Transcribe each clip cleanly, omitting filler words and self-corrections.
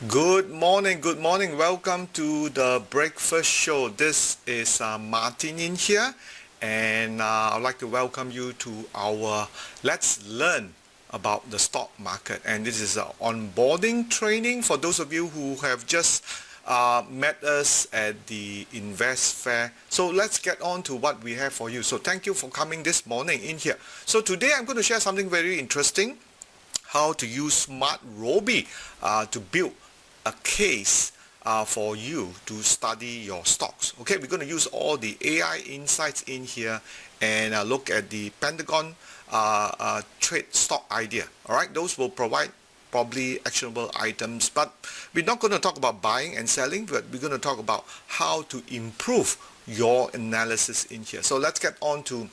Good morning, good morning. Welcome to the breakfast show. This is Martin in here, and I'd like to welcome you to our Let's Learn about the stock market. And this is an onboarding training for those of you who have just met us at the Invest Fair. So let's get on to what we have for you. So thank you for coming this morning in here. So today I'm going to share something very interesting. How to use SmartRobie to build a case for you to study your stocks. Okay, we're going to use all the AI insights in here and look at the Pentagon trade stock idea. All right, those will provide probably actionable items, but we're not going to talk about buying and selling, but we're going to talk about how to improve your analysis in here. So let's get on to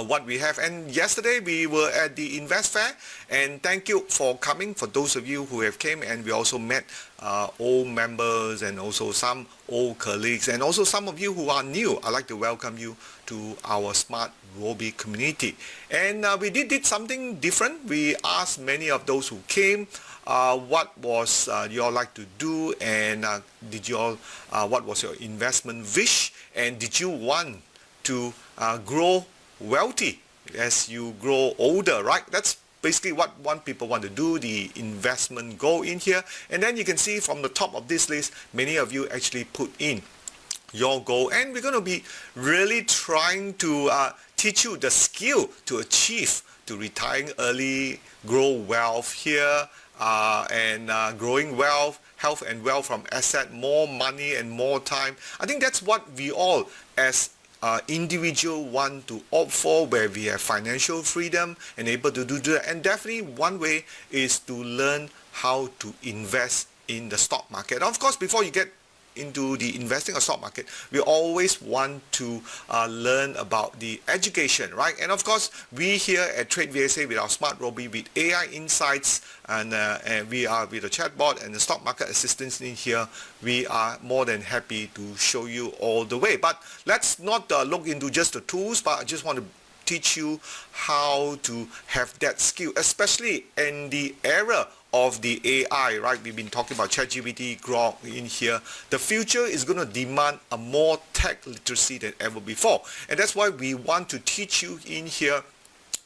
what we have. And yesterday we were at the Invest Fair, and thank you for coming, for those of you who have came, and we also met old members and also some old colleagues, and also some of you who are new. I'd like to welcome you to our SmartRobie community. And we did something different. We asked many of those who came what was you all like to do, and did you all what was your investment wish, and did you want to grow wealthy as you grow older, right? That's basically what people want to do, the investment goal in here. And then you can see from the top of this list, many of you actually put in your goal, and we're going to be really trying to teach you the skill to achieve, to retiring early, grow wealth here, and growing wealth, health and wealth from asset, more money and more time. I think that's what we all as individual want to opt for, where we have financial freedom and able to do that. And definitely one way is to learn how to invest in the stock market. Of course, before you get into the investing or stock market, we always want to learn about the education, right? And of course, we here at Trade VSA with our SmartRobie with AI insights, and we are with the chatbot and the stock market assistance in here. We are more than happy to show you all the way. But let's not look into just the tools, but I just want to teach you how to have that skill, especially in the era of the AI, right? We've been talking about ChatGPT, Grok in here. The future is going to demand a more tech literacy than ever before. And that's why we want to teach you in here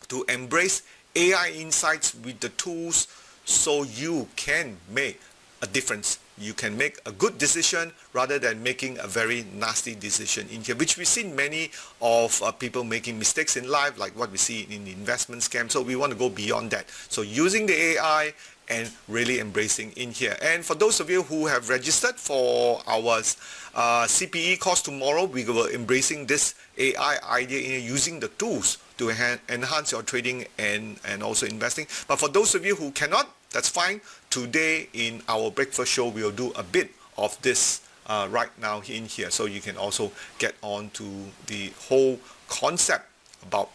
to embrace AI insights with the tools so you can make a difference. You can make a good decision rather than making a very nasty decision in here, which we've seen many of people making mistakes in life, like what we see in the investment scam. So we want to go beyond that. So using the AI and really embracing in here. And for those of you who have registered for our CPE course tomorrow, we were embracing this AI idea in using the tools to enhance your trading and also investing. But for those of you who cannot, that's fine. Today in our breakfast show, we'll do a bit of this right now in here, so you can also get on to the whole concept about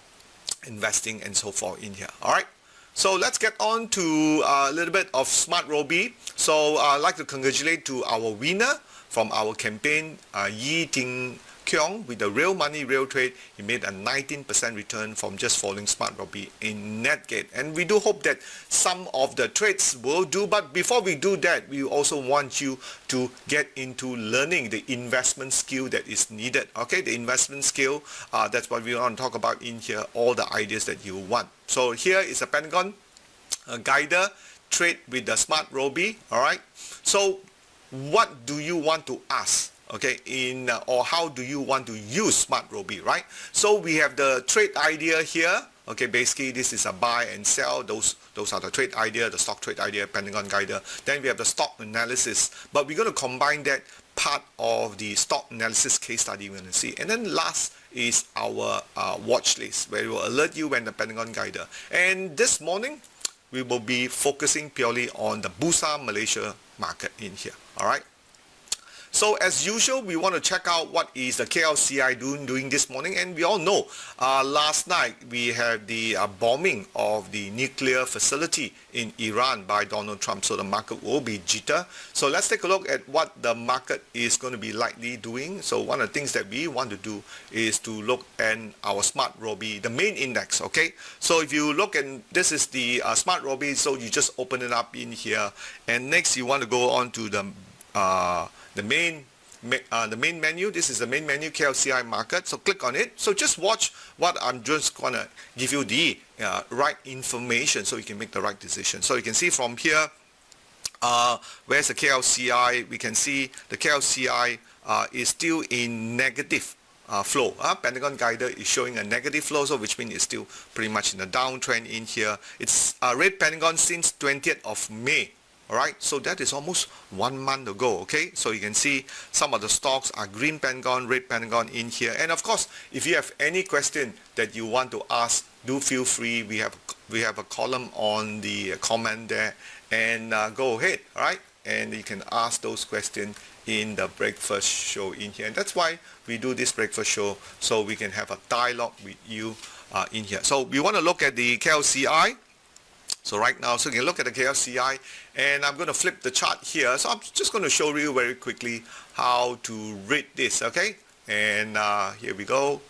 investing and so forth in here. All right. So let's get on to a little bit of SmartRobie. So I'd like to congratulate to our winner from our campaign, Yi Ting Kyung, with the Real Money, Real Trade. He made a 19% return from just following SmartRobie in Netgate. And we do hope that some of the trades will do. But before we do that, we also want you to get into learning the investment skill that is needed. Okay, the investment skill, that's what we want to talk about in here, all the ideas that you want. So here is a Pentagon guider, trade with the SmartRobie. All right. So what do you want to ask? Okay, or how do you want to use SmartRobie, right? So we have the trade idea here. Okay, basically this is a buy and sell. Those are the trade idea, the stock trade idea, Pentagon guider. Then we have the stock analysis, but we're going to combine that part of the stock analysis case study we're going to see. And then last is our watch list, where we will alert you when the Pentagon guider. And this morning we will be focusing purely on the Bursa Malaysia market in here. All right. So as usual, we want to check out what is the KLCI doing this morning. And we all know last night we had the bombing of the nuclear facility in Iran by Donald Trump. So the market will be jitter. So let's take a look at what the market is going to be likely doing. So one of the things that we want to do is to look at our SMARTRobie, the main index. Okay. So if you look at, this is the SMARTRobie. So you just open it up in here, and next you want to go on to the main menu. This is the main menu, KLCI market. So click on it. So just watch what I'm just gonna give you the right information so you can make the right decision. So you can see from here, where's the KLCI? We can see the KLCI is still in negative flow. Pentagon Guider is showing a negative flow, so which means it's still pretty much in a downtrend in here. It's red Pentagon since 20th of May. Alright, so that is almost 1 month ago. Okay, so you can see some of the stocks are green Pentagon, red Pentagon in here. And of course, if you have any question that you want to ask, do feel free. We have a column on the comment there, and go ahead. Alright, and you can ask those questions in the breakfast show in here. And that's why we do this breakfast show, so we can have a dialogue with you in here. So we want to look at the KLCI. So right now, so you can look at the KLCI, and I'm going to flip the chart here. So I'm just going to show you very quickly how to read this, okay? And here we go.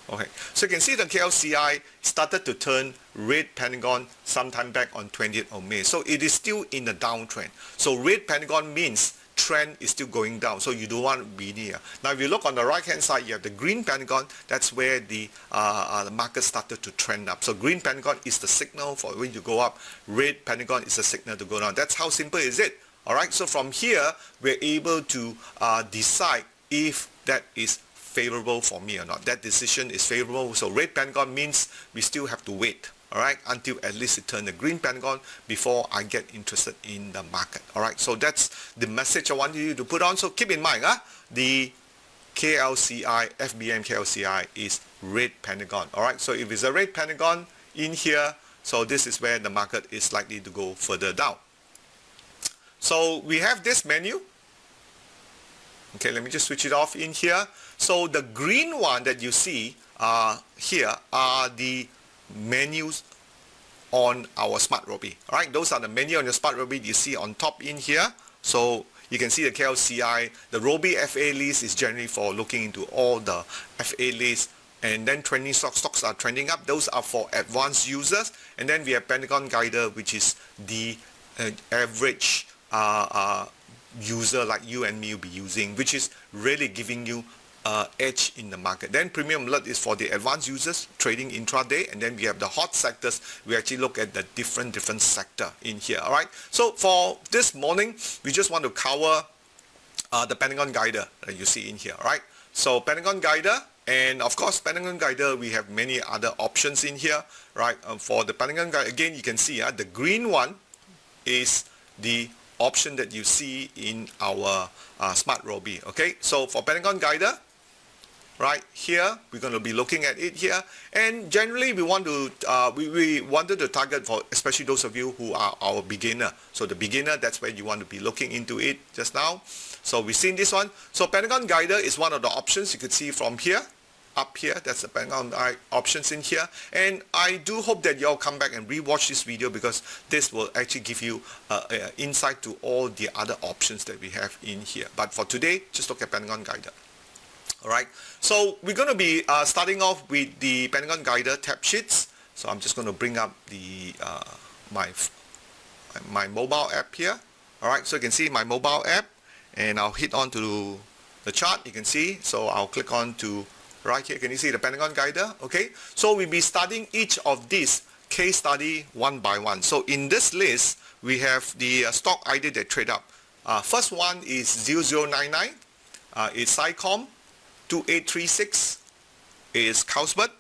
Okay, so you can see the KLCI started to turn red Pentagon sometime back on 20th of May. So it is still in the downtrend. So red Pentagon means trend is still going down, so you don't want to be near. Now if you look on the right hand side, you have the green Pentagon. That's where the market started to trend up. So green Pentagon is the signal for when you go up, red Pentagon is the signal to go down. That's how simple is it. Alright, so from here we're able to decide if that is favorable for me or not. That decision is favorable. So red Pentagon means we still have to wait, alright, until at least it turns the green Pentagon before I get interested in the market. Alright, so that's the message I want you to put on. So keep in mind, the KLCI, FBM KLCI is red Pentagon. Alright, so if it's a red Pentagon in here, so this is where the market is likely to go further down. So we have this menu. Okay, let me just switch it off in here. So the green one that you see here are the menus on our SMARTRobie. Alright, those are the menu on your SMARTRobie you see on top in here. So you can see the KLCI, the Robie FA list is generally for looking into all the FA lists, and then trending stocks are trending up. Those are for advanced users. And then we have Pentagon Guider, which is the average user like you and me will be using, which is really giving you edge in the market. Then Premium Alert is for the advanced users trading intraday, and then we have the hot sectors. We actually look at the different sector in here. All right, so for this morning we just want to cover the Pentagon Guider that you see in here. All right, so Pentagon Guider, and of course Pentagon Guider we have many other options in here, right? For the Pentagon Guider, again you can see the green one is the option that you see in our SMARTRobie. Okay, so for Pentagon Guider, right here we're going to be looking at it here, and generally we want to we wanted to target for especially those of you who are our beginner. So the beginner, that's where you want to be looking into it just now. So we've seen this one. So Pentagon Guider is one of the options you could see from here. Up here, that's the Pentagon options in here, and I do hope that y'all come back and rewatch this video, because this will actually give you insight to all the other options that we have in here. But for today, just look at Pentagon Guider. Alright, so we're going to be starting off with the Pentagon Guider tab sheets. So I'm just going to bring up the my mobile app here. Alright, so you can see my mobile app, and I'll hit on to the chart. You can see, so I'll click on to right here. Can you see the Pentagon Guider? Okay, so we'll be studying each of these case study one by one. So in this list we have the stock idea that trade up. First one is 0099, it's SciComm. 2836 is Carlsberg.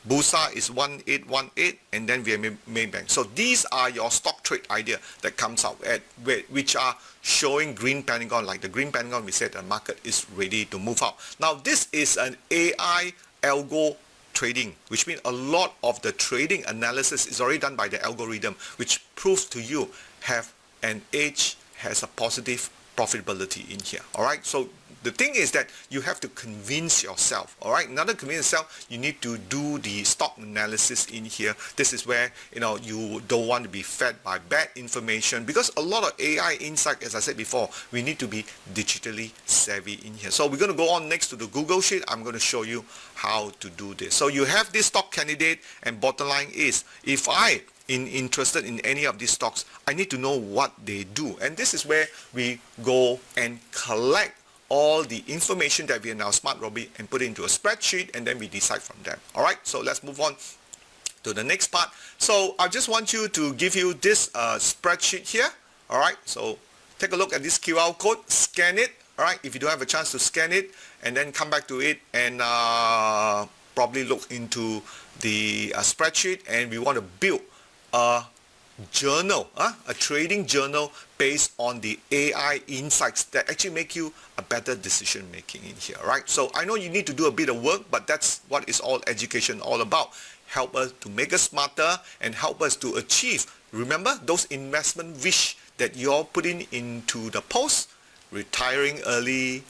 Bursa is 1818, and then we have Maybank. So these are your stock trade idea that comes out at which are showing green Pentagon. Like the green Pentagon, we said the market is ready to move up. Now this is an AI algo trading, which means a lot of the trading analysis is already done by the algorithm, which proves to you have an edge, has a positive profitability in here. All right, so the thing is that you have to convince yourself. All right, in order to convince yourself, you need to do the stock analysis in here. This is where you don't want to be fed by bad information, because a lot of AI insight, as I said before, we need to be digitally savvy in here. So we're going to go on next to the Google Sheet. I'm going to show you how to do this. So you have this stock candidate, and bottom line is, if I interested in any of these stocks, I need to know what they do. And this is where we go and collect all the information that we have in our SmartRobie and put it into a spreadsheet, and then we decide from them. All right, so let's move on to the next part. So I just want you to give you this spreadsheet here. All right, so take a look at this QR code, scan it. All right, if you don't have a chance to scan it, and then come back to it and probably look into the spreadsheet, and we want to build a journal, a trading journal based on the AI insights that actually make you a better decision making in here, right? So I know you need to do a bit of work, but that's what is all education all about. Help us to make us smarter and help us to achieve, remember, those investment wish that you're putting into the post: retiring early,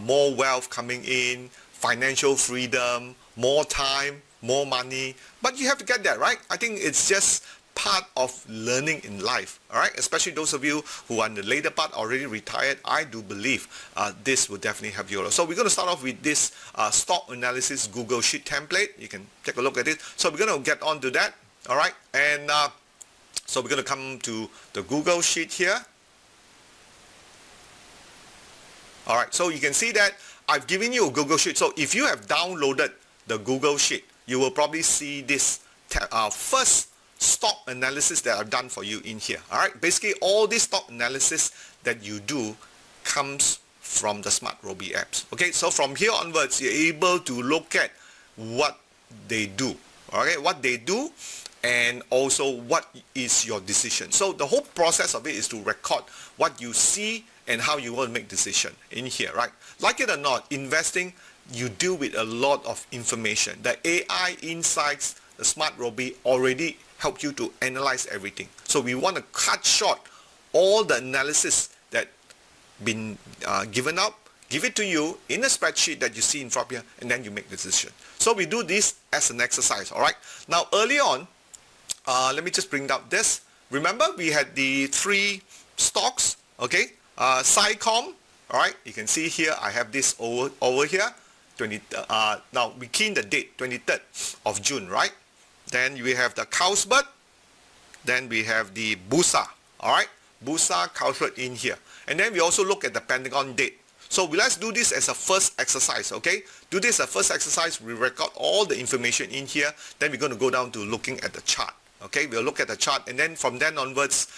more wealth coming in, financial freedom, more time, more money. But you have to get that, right? I think it's just part of learning in life, all right? Especially those of you who are in the later part, already retired, I do believe this will definitely help you. So we're going to start off with this stock analysis Google Sheet template. You can take a look at it. So we're going to get on to that, all right? And so we're going to come to the Google Sheet here. All right, so you can see that I've given you a Google Sheet. So if you have downloaded the Google Sheet, you will probably see this first stock analysis that I've done for you in here. All right, basically all this stock analysis that you do comes from the SmartRobie apps. Okay, so from here onwards, you're able to look at what they do. Okay, what they do, and also what is your decision. So the whole process of it is to record what you see and how you want to make decision in here, right? Like it or not, investing, you deal with a lot of information. The AI insights, the SmartRobie already help you to analyze everything. So we want to cut short all the analysis that been given up, give it to you in a spreadsheet that you see in front of you, and then you make the decision. So we do this as an exercise, all right? Now early on, let me just bring up this. Remember we had the 3 stocks, okay? SciComm, all right? You can see here I have this over here. Now we key in the date, 23rd of June, right? Then we have the Carlsberg, then we have the Bursa, all right? Bursa, Carlsberg in here. And then we also look at the Pentagon date. So let's do this as a first exercise, okay? Do this as a first exercise. We record all the information in here. Then we're going to go down to looking at the chart, okay? We'll look at the chart, and then from then onwards,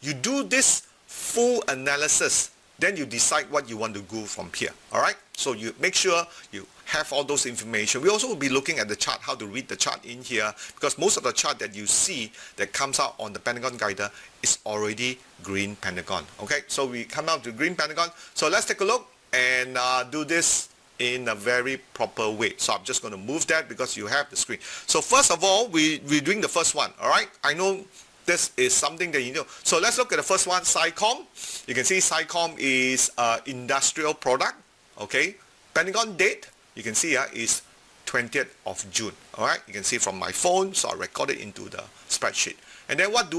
you do this full analysis. Then you decide what you want to go from here, all right? So you make sure you have all those information. We also will be looking at the chart, how to read the chart in here, because most of the chart that you see that comes out on the Pentagon Guider is already green Pentagon, okay? So we come out to green Pentagon. So let's take a look and do this in a very proper way. So I'm just going to move that because you have the screen. So first of all, we're doing the first one, all right? I know this is something that you know. So let's look at the first one, SciComm. You can see SciComm is industrial product, okay? Pentagon date, you can see is 20th of June, all right? You can see from my phone, so I record it into the spreadsheet. And then what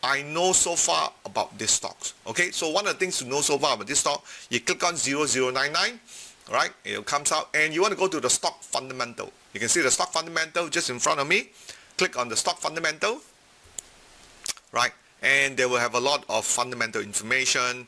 I know so far about this stocks, okay? So one of the things to know so far about this stock, you click on 0099, all right? It comes out, and you want to go to the stock fundamental. You can see the stock fundamental just in front of me. Click on the stock fundamental, right? And they will have a lot of fundamental information.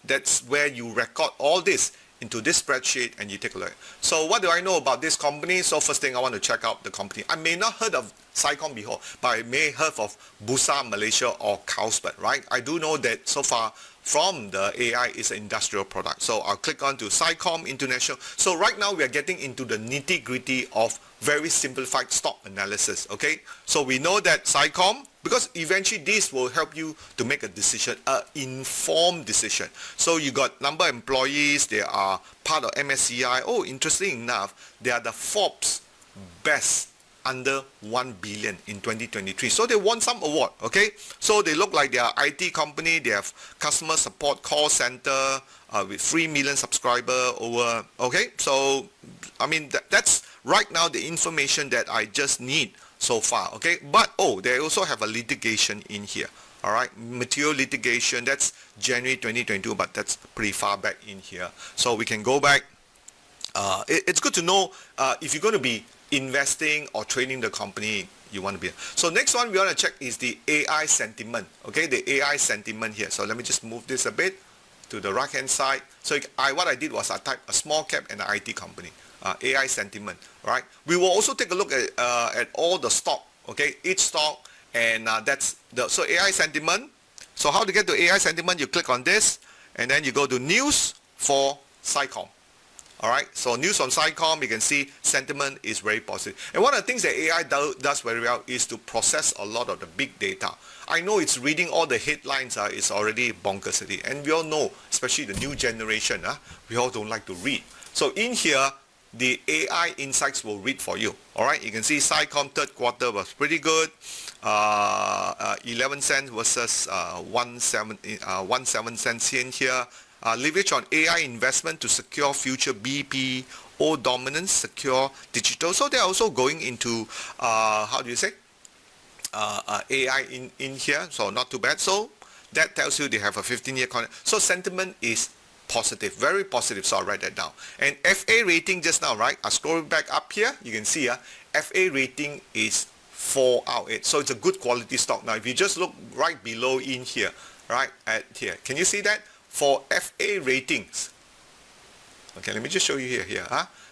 That's where you record all this into this spreadsheet and you take a look. So what do I know about this company? So first thing, I want to check out the company. I may not heard of SciComm before, but I may heard of Bursa Malaysia or Carlsberg, right? I do know that so far from the AI is an industrial product. So I'll click on to SciComm International. So right now we are getting into the nitty-gritty of very simplified stock analysis, okay? So we know that SciComm, because eventually this will help you to make a decision, an informed decision. So you got number of employees, they are part of MSCI. Oh, interesting enough, they are the Forbes best under 1 billion in 2023. So they won some award, okay? So they look like they are IT company, they have customer support call center with 3 million subscriber over, okay? So, I mean, that's right now the information that I just need so far, okay? But, oh, they also have a litigation in here, all right? Material litigation, that's January 2022, but that's pretty far back in here. So we can go back. It's good to know if you're going to be investing or trading the company you want to be. So next one we want to check is the AI sentiment. Okay, the AI sentiment here. So let me just move this a bit to the right hand side. So what I did was I typed a small cap and an IT company. AI sentiment. Right. We will also take a look at all the stock. Okay, each stock, and that's the so AI sentiment. So how to get to AI sentiment? You click on this, and then you go to news for SciComm. Alright, so news on SciComm, you can see sentiment is very positive. And one of the things that AI does very well is to process a lot of the big data. I know it's reading all the headlines is already bonkersity. And we all know, especially the new generation, we all don't like to read. So in here, the AI insights will read for you. Alright, you can see SciComm third quarter was pretty good. 11 cents versus 1.7 cents in here. Leverage on AI investment to secure future BPO dominance, secure digital. So they're also going into, how do you say, AI in here. So not too bad. So that tells you they have a 15-year contract. So sentiment is positive, very positive. So I'll write that down. And FA rating just now, right? I scroll back up here. You can see FA rating is 4 out of 8. So it's a good quality stock. Now, if you just look right below in here, right at here, can you see that? For FA ratings, okay, let me just show you here.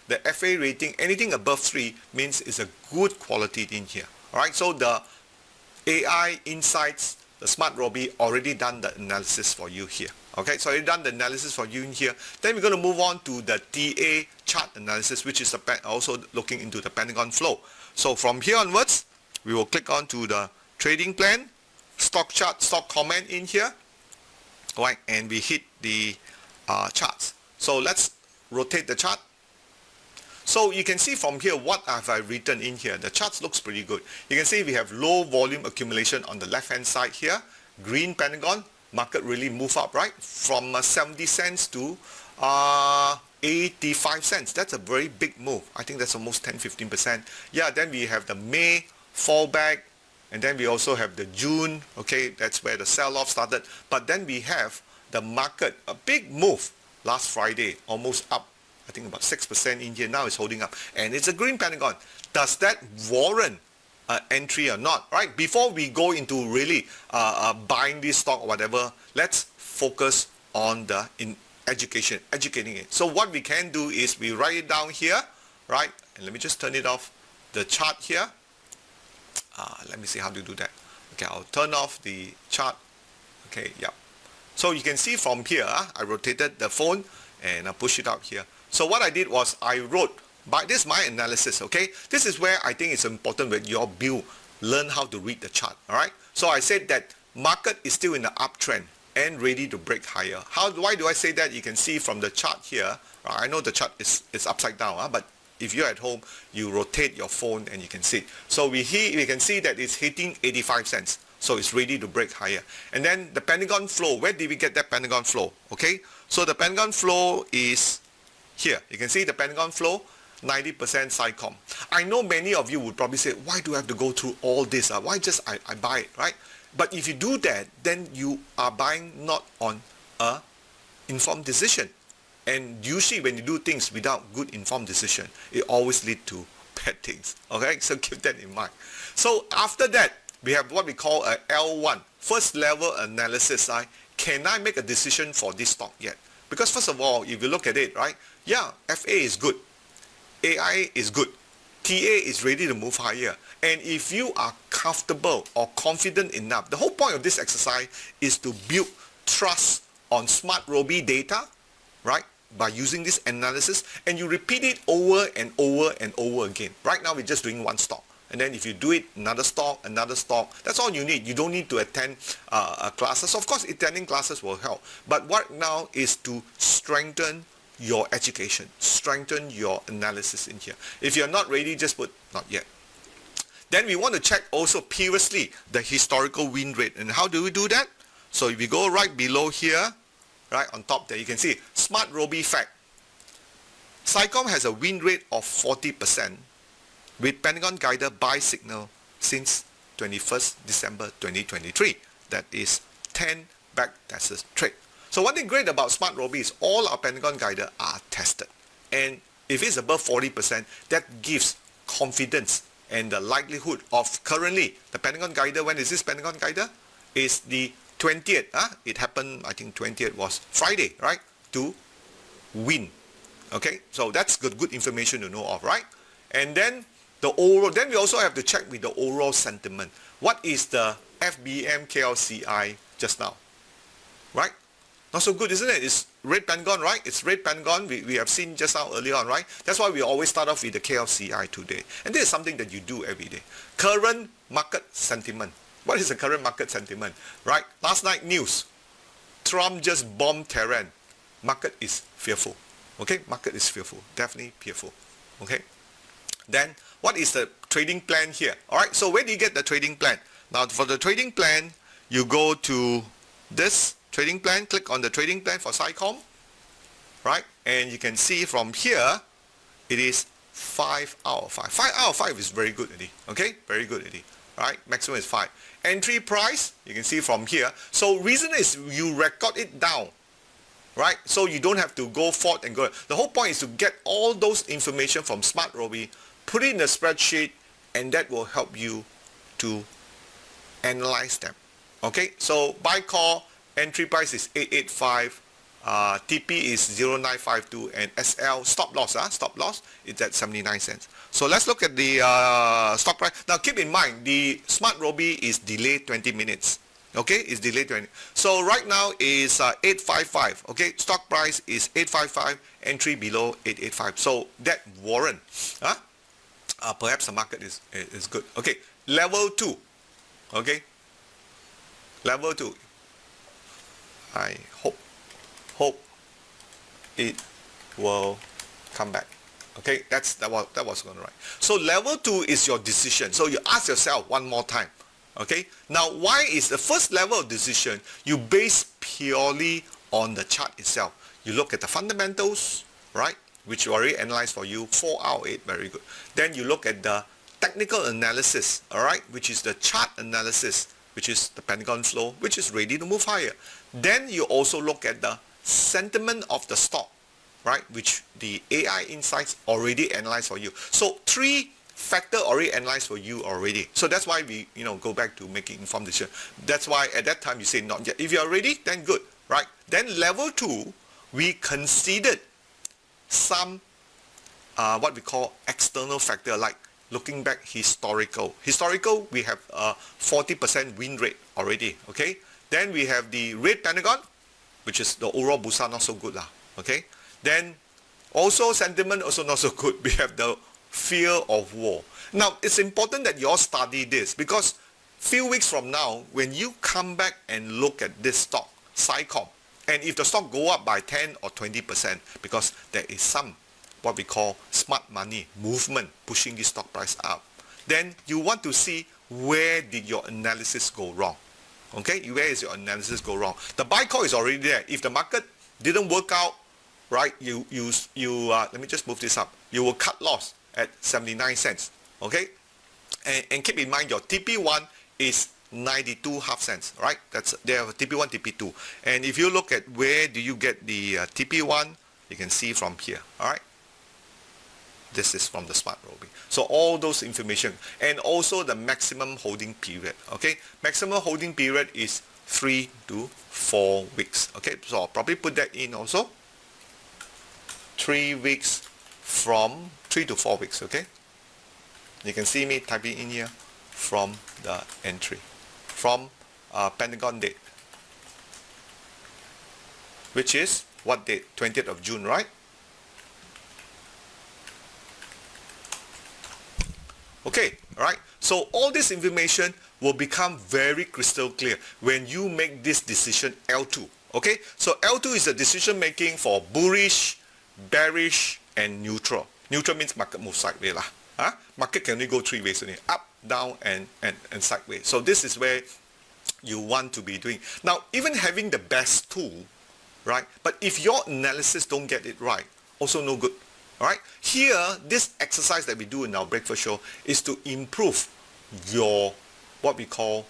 The FA rating, anything above 3 means it's a good quality in here. All right, so the AI insights, the SmartRobie already done the analysis for you here. Okay, so already done the analysis for you in here. Then we're going to move on to the TA chart analysis, which is also looking into the Pentagon flow. So from here onwards, we will click on to the trading plan, stock chart, stock comment in here. Right, and we hit the charts. So let's rotate the chart. So you can see from here what have I written in here. The charts looks pretty good. You can see we have low volume accumulation on the left hand side here. Green Pentagon, market really move up, right? From 70 cents to 85 cents. That's a very big move. I think that's almost 10-15%. Yeah, then we have the May fallback. And then we also have the June, okay, that's where the sell-off started. But then we have the market, a big move last Friday, almost up, I think about 6% in here. Now it's holding up. And it's a green Pentagon. Does that warrant entry or not, right? Before we go into really buying this stock or whatever, let's focus on the educating it. So what we can do is we write it down here, right? And let me just turn it off, the chart here. Let me see how to do that. Okay, I'll turn off the chart. Okay, yeah. So you can see from here, I rotated the phone and I push it out here. So what I did was I wrote, this is my analysis, okay? This is where I think it's important when you all learn how to read the chart, all right? So I said that market is still in the uptrend and ready to break higher. Why do I say that? You can see from the chart here. I know the chart is upside down, but if you're at home, you rotate your phone and you can see it. So we can see that it's hitting 85 cents. So it's ready to break higher. And then the Pentagon flow, where did we get that Pentagon flow? Okay, so the Pentagon flow is here. You can see the Pentagon flow, 90% SciComm. I know many of you would probably say, why do I have to go through all this? Why just I buy it, right? But if you do that, then you are buying not on a informed decision. And usually when you do things without good informed decision, it always leads to bad things. Okay, so keep that in mind. So after that, we have what we call a L1, first level analysis. Can I make a decision for this stock yet? Because first of all, if you look at it, right, yeah, FA is good, AI is good, TA is ready to move higher. And if you are comfortable or confident enough, the whole point of this exercise is to build trust on SmartRobie data, right? By using this analysis, and you repeat it over and over and over again. Right now we're just doing one stock, and then if you do it another stock, that's all you need. You don't need to attend classes. Of course attending classes will help, but what now is to strengthen your education, strengthen your analysis in here. If you're not ready, just put not yet. Then we want to check also previously the historical win rate. And how do we do that? So if we go right below here, right on top there, you can see SmartRobie fact. Cycom has a win rate of 40% with Pentagon guided buy signal since 21st December 2023. That is 10 back tests trade. So one thing great about SmartRobie is all our Pentagon guided are tested. And if it's above 40%, that gives confidence and the likelihood of currently the Pentagon guider. When is this Pentagon guider? Is the 20th. It happened, I think 20th was Friday, right? To win. Okay, so that's good information to know of, right? And then the overall, then we also have to check with the overall sentiment. What is the FBM KLCI just now? Right? Not so good, isn't it? It's red Pentagon, right? It's red Pentagon. We have seen just now earlier on, right? That's why we always start off with the KLCI today. And this is something that you do every day. Current market sentiment. What is the current market sentiment? Right? Last night news. Trump just bombed Tehran. Market is fearful. Okay? Market is fearful. Definitely fearful. Okay? Then, what is the trading plan here? Alright, so where do you get the trading plan? Now, for the trading plan, you go to this trading plan, click on the trading plan for Cycom, right? And you can see from here, it is 5 out of 5. 5 out of 5 is very good, Eddie. Okay? Very good, Eddie. Right? Maximum is 5. Entry price, you can see from here. So reason is you record it down, right? So you don't have to go forth and go. The whole point is to get all those information from SmartRobie, put it in a spreadsheet, and that will help you to analyze them. Okay? So buy call, entry price is 885, TP is 0952, and SL stop loss is at 79 cents. So let's look at the stock price. Now keep in mind the SmartRobie is delayed 20 minutes. Okay, it's delayed 20. So right now is 855. Okay, stock price is 855, entry below 885. So that warrant, perhaps the market is good. Okay, level 2. Okay, level 2. I hope it will come back. Okay, that was going to write. So level 2 is your decision. So you ask yourself one more time. Okay, now why is the first level of decision you base purely on the chart itself? You look at the fundamentals, right, which you already analyzed for you, 4 out of 8, very good. Then you look at the technical analysis, all right, which is the chart analysis, which is the Pentagon flow, which is ready to move higher. Then you also look at the sentiment of the stock, right, which the AI insights already analyzed for you. So 3 factor already analyzed for you already. So that's why we, go back to making informed decision. That's why at that time you say not yet. If you are ready, then good, right? Then level 2, we considered some what we call external factor, like looking back historical. Historical, we have a 40% win rate already, okay? Then we have the red Pentagon, which is the overall Bursa, not so good lah, okay? Then also sentiment, also not so good. We have the fear of war. Now, it's important that you all study this, because few weeks from now, when you come back and look at this stock, Cycom, and if the stock go up by 10 or 20%, because there is some what we call smart money movement pushing this stock price up, then you want to see where did your analysis go wrong. Okay, where is your analysis go wrong? The buy call is already there. If the market didn't work out, right, you let me just move this up. You will cut loss at 79 cents. Okay, and keep in mind your TP1 is 92 half cents, right? That's there have TP1, TP2, and if you look at where do you get the TP1, you can see from here. All right, this is from the SmartRobie. So all those information, and also the maximum holding period. Okay, maximum holding period is 3 to 4 weeks. Okay, so I'll probably put that in also. 3 weeks from 3 to 4 weeks. Okay, you can see me typing in here from the entry from Pentagon date, which is what date? 20th of June, right? Okay, right? So all this information will become very crystal clear when you make this decision L2. Okay, so L2 is the decision making for bullish, bearish, and neutral. Neutral means market move sideways lah. Market can only go three ways only, up, down, and sideways. So this is where you want to be doing. Now, even having the best tool, right? But if your analysis don't get it right, also no good. All right. Here, this exercise that we do in our breakfast show is to improve your what we call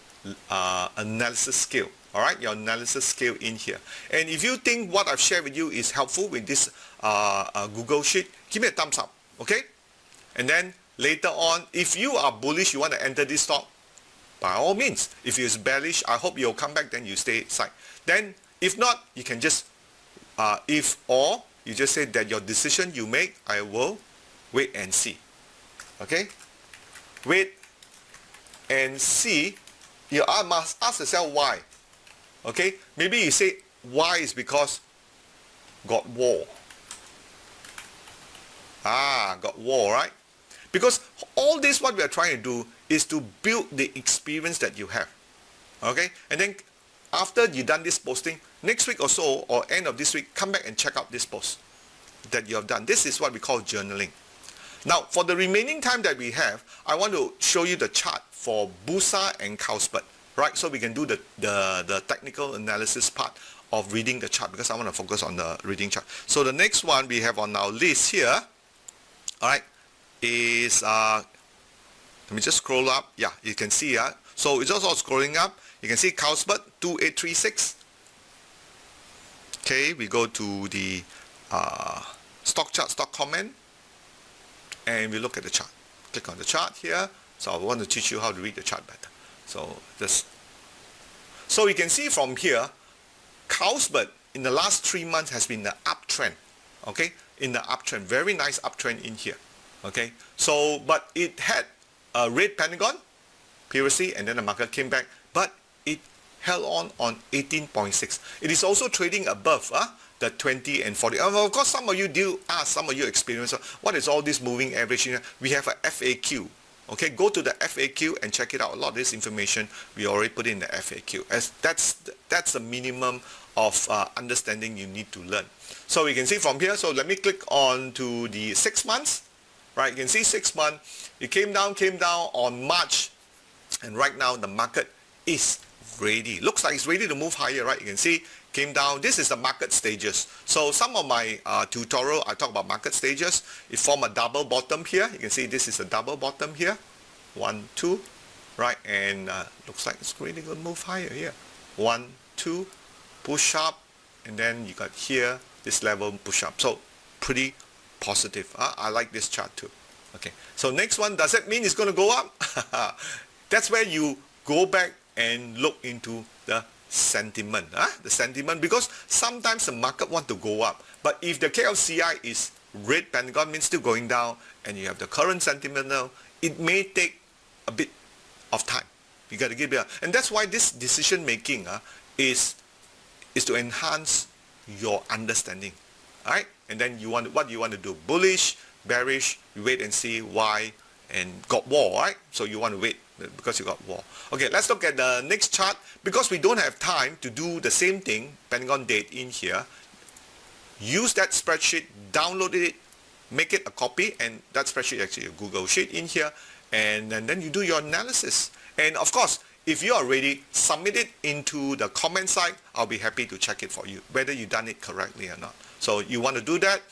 analysis skill. All right, your analysis skill in here. And if you think what I've shared with you is helpful with this Google Sheet, give me a thumbs up. Okay. And then later on, if you are bullish, you want to enter this stock, by all means. If it's bearish, I hope you'll come back, then you stay side. Then if not, you can just you just say that your decision you make, I will wait and see. Okay? Wait and see. You must ask yourself why. Okay? Maybe you say why is because got war. Got war, right? Because all this what we are trying to do is to build the experience that you have. Okay? And then after you done this posting, next week or so, or end of this week, come back and check out this post that you have done. This is what we call journaling. Now, for the remaining time that we have, I want to show you the chart for Bursa and KLSE, right? So we can do the technical analysis part of reading the chart, because I want to focus on the reading chart. So the next one we have on our list here, all right, is, let me just scroll up. Yeah, you can see, so it's also scrolling up. You can see KLSE 2836. Okay, we go to the stock chart, stock comment, and we look at the chart. Click on the chart here. So I want to teach you how to read the chart better. So you can see from here, KLSE in the last 3 months has been the uptrend. Okay, in the uptrend, very nice uptrend in here. Okay, so but it had a red pentagon previously, and then the market came back, but it held on 18.6. It is also trading above the 20 and 40. Of course, some of you do ask, some of you experience, what is all this moving average? We have a FAQ. Okay, go to the FAQ and check it out. A lot of this information we already put in the FAQ. As that's the minimum of understanding you need to learn. So you can see from here. So let me click on to the 6 months. Right, you can see 6 months. It came down on March, and right now the market is ready. Looks like it's ready to move higher, right? You can see came down. This is the market stages. So some of my tutorial, I talk about market stages. It form a double bottom here. You can see this is a double bottom here. 1, 2, right? And looks like it's really going to move higher here. 1, 2, push up, and then you got here this level push up. So pretty positive. I like this chart too. Okay. So next one, does that mean it's going to go up? That's where you go back and look into the sentiment. The sentiment, because sometimes the market want to go up, but if the KLCI is red pentagon, means still going down, and you have the current sentiment now, it may take a bit of time. You got to give it a, and that's why this decision making is to enhance your understanding. All right, and then what you want to do? Bullish, bearish. You wait and see why, and got war, right? So you want to wait because you got war. Okay, let's look at the next chart. Because we don't have time to do the same thing, Pentagon date in here, use that spreadsheet, download it, make it a copy, and that spreadsheet actually a Google Sheet in here, and then you do your analysis. And of course, if you are ready, submit it into the comment side. I'll be happy to check it for you, whether you done it correctly or not. So you want to do that,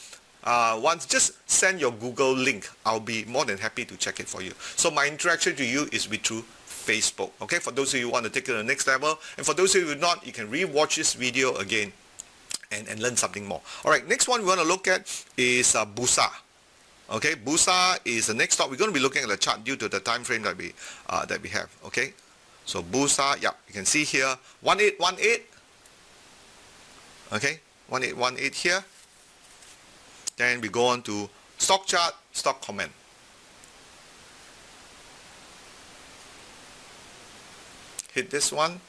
once just send your Google link. I'll be more than happy to check it for you. So my interaction to you is through Facebook. Okay, for those of you who want to take it to the next level, and for those of you who not, you can re-watch this video again and learn something more. All right, next one we want to look at is Bursa. Okay, Bursa is the next stock. We're going to be looking at the chart due to the time frame that we have. Okay, so Bursa, yeah, you can see here 1818. Okay, 1818 here. Then we go on to stock chart, stock comment. Hit this one.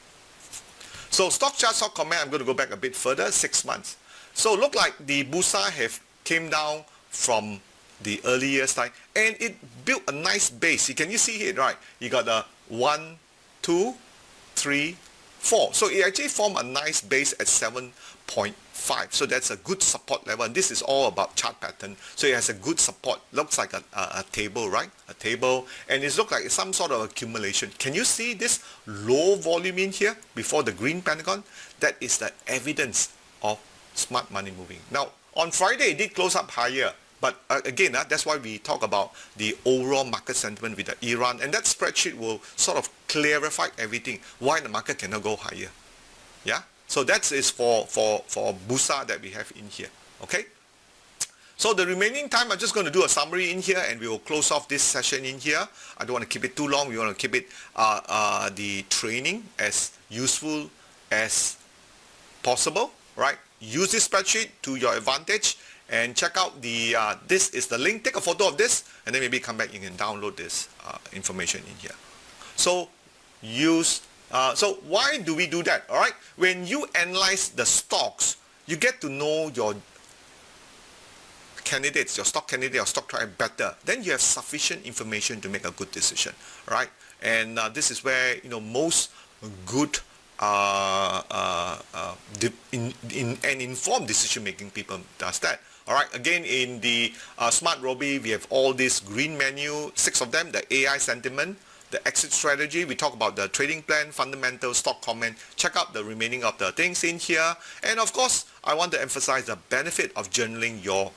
So stock chart, stock comment, I'm going to go back a bit further, 6 months. So look like the Bursa have came down from the early years time, and it built a nice base. Can you see it, right? You got a 1, 2, 3, 4. So it actually formed a nice base at 7.5. So that's a good support level. And this is all about chart pattern. So it has a good support. Looks like a table, right? A table. And it looks like some sort of accumulation. Can you see this low volume in here before the green pentagon? That is the evidence of smart money moving. Now, on Friday, it did close up higher. But again, that's why we talk about the overall market sentiment with the Iran. And that spreadsheet will sort of clarify everything, why the market cannot go higher. Yeah? So that is for Bursa that we have in here. Okay? So the remaining time, I'm just going to do a summary in here and we will close off this session in here. I don't want to keep it too long. We want to keep it the training as useful as possible, right? Use this spreadsheet to your advantage. And check out the, this is the link, take a photo of this, and then maybe come back, you can download this information in here. So so why do we do that, all right? When you analyze the stocks, you get to know your candidates, your stock candidate or stock tribe better. Then you have sufficient information to make a good decision, right? And this is where, most good informed decision-making people does that. All right, again, in the SmartRobie, we have all this green menu, 6 of them, the AI sentiment, the exit strategy. We talk about the trading plan, fundamental, stock comment. Check out the remaining of the things in here. And of course, I want to emphasize the benefit of journaling your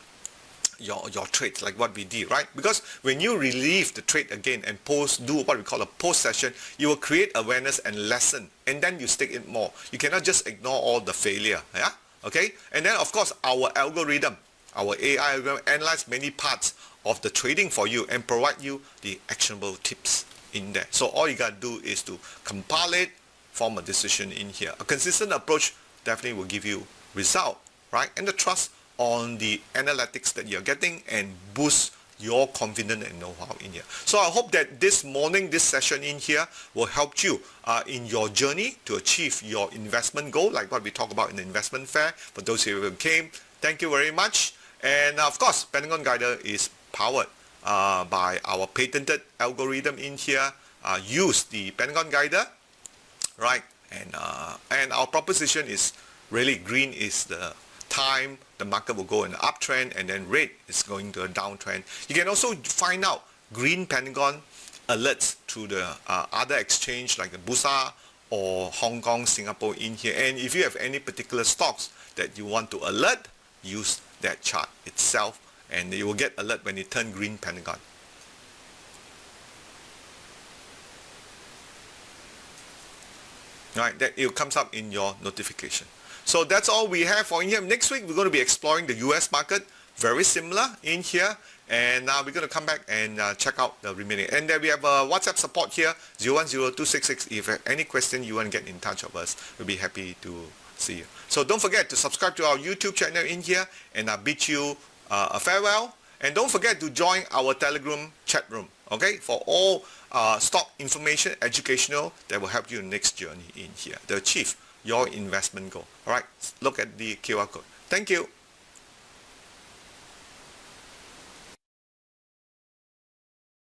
trades, like what we did, right? Because when you relieve the trade again and do what we call a post session, you will create awareness and lesson, and then you stick it more. You cannot just ignore all the failure, yeah? Okay? And then of course, our algorithm, our AI algorithm analyze many parts of the trading for you and provide you the actionable tips in there. So all you gotta do is to compile it, form a decision in here. A consistent approach definitely will give you result, right? And the trust on the analytics that you're getting and boost your confidence and know-how in here. So I hope that this morning, this session in here will help you in your journey to achieve your investment goal, like what we talked about in the investment fair. For those who came, thank you very much. And of course, Pentagon Guider is powered by our patented algorithm in here. Use the Pentagon Guider, right? And our proposition is really green is the time the market will go in an uptrend, and then red is going to a downtrend. You can also find out green Pentagon alerts through the other exchange like the Bursa or Hong Kong, Singapore in here. And if you have any particular stocks that you want to alert, use that chart itself and you will get alert when it turn green Pentagon. Right, that it comes up in your notification. So that's all we have for in here. Next week we're going to be exploring the US market, very similar in here, and we're going to come back and check out the remaining. And then we have a WhatsApp support here, 010266. If you have any question you want to get in touch with us, we'll be happy to see you. So don't forget to subscribe to our YouTube channel in here, and I bid you a farewell. And don't forget to join our Telegram chat room, okay, for all stock information, educational, that will help you in next journey in here to achieve your investment goal. All right, look at the QR code. Thank you.